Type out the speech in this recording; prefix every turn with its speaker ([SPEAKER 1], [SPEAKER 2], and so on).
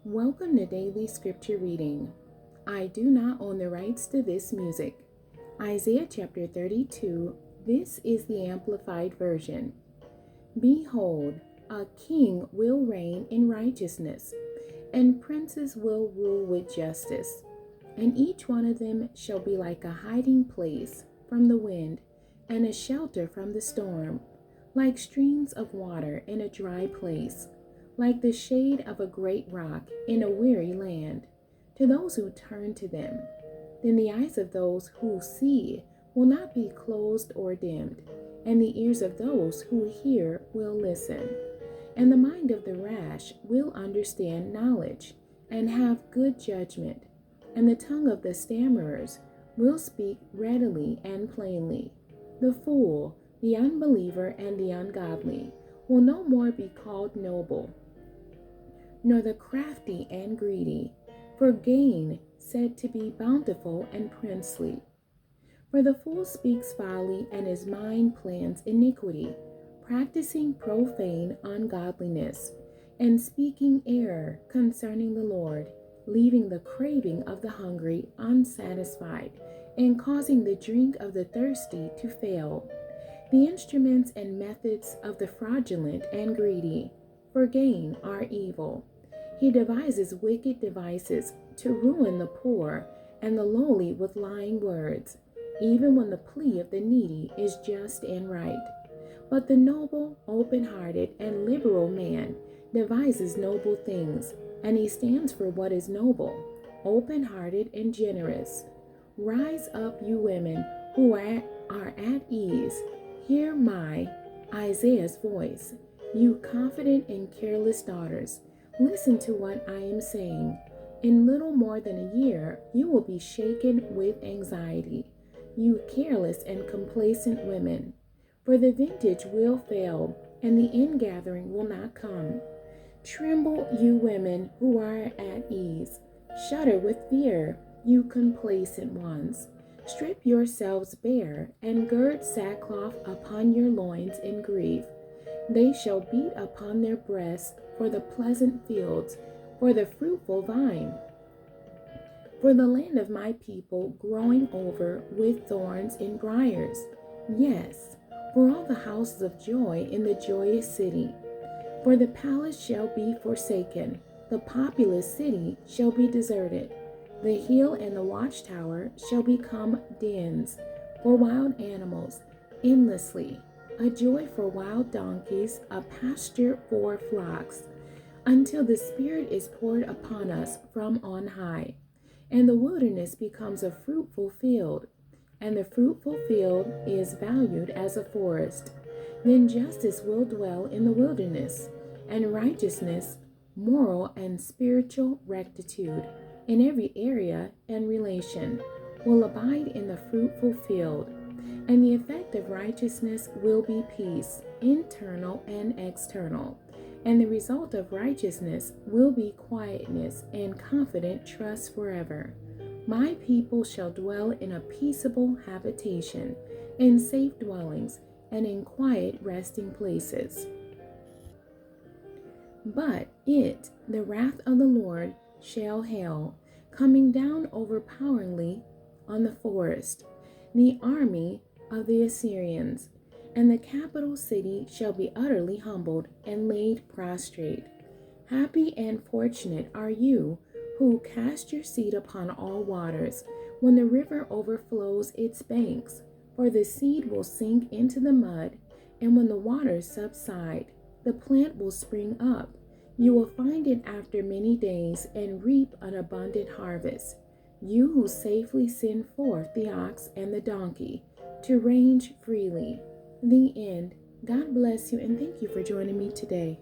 [SPEAKER 1] Welcome to Daily Scripture Reading. I do not own the rights to this music. Isaiah chapter 32. This is the Amplified Version. Behold, a king will reign in righteousness, and princes will rule with justice. And each one of them shall be like a hiding place from the wind, and a shelter from the storm, like streams of water in a dry place, like the shade of a great rock in a weary land, to those who turn to them. Then the eyes of those who see will not be closed or dimmed, and the ears of those who hear will listen. And the mind of the rash will understand knowledge, and have good judgment, and the tongue of the stammerers will speak readily and plainly. The fool, the unbeliever, and the ungodly will no more be called noble, nor the crafty and greedy, for gain said to be bountiful and princely. For the fool speaks folly, and his mind plans iniquity, practicing profane ungodliness, and speaking error concerning the Lord, leaving the craving of the hungry unsatisfied, and causing the drink of the thirsty to fail. The instruments and methods of the fraudulent and greedy for gain are evil. He devises wicked devices to ruin the poor and the lowly with lying words, even when the plea of the needy is just and right. But the noble, open-hearted, and liberal man devises noble things, and he stands for what is noble, open-hearted, and generous. Rise up, you women who are at ease. Hear my, Isaiah's voice. You confident and careless daughters, listen to what I am saying. In little more than a year, you will be shaken with anxiety, you careless and complacent women. For the vintage will fail, and the ingathering will not come. Tremble, you women who are at ease. Shudder with fear, you complacent ones. Strip yourselves bare, and gird sackcloth upon your loins in grief. They shall beat upon their breasts for the pleasant fields, for the fruitful vine, for the land of my people growing over with thorns and briars. Yes, for all the houses of joy in the joyous city. For the palace shall be forsaken, the populous city shall be deserted. The hill and the watchtower shall become dens for wild animals endlessly, a joy for wild donkeys, a pasture for flocks, until the Spirit is poured upon us from on high, and the wilderness becomes a fruitful field, and the fruitful field is valued as a forest. Then justice will dwell in the wilderness, and righteousness, moral and spiritual rectitude, in every area and relation, will abide in the fruitful field. And the effect of righteousness will be peace, internal and external. And the result of righteousness will be quietness and confident trust forever. My people shall dwell in a peaceable habitation, in safe dwellings, and in quiet resting places. But it, the wrath of the Lord, shall hail, coming down overpoweringly on the forest, the army of the Assyrians, and the capital city shall be utterly humbled and laid prostrate. Happy and fortunate are you who cast your seed upon all waters, when the river overflows its banks, for the seed will sink into the mud, and when the waters subside, the plant will spring up. You will find it after many days and reap an abundant harvest. You who safely send forth the ox and the donkey to range freely. The end. God bless you, and thank you for joining me today.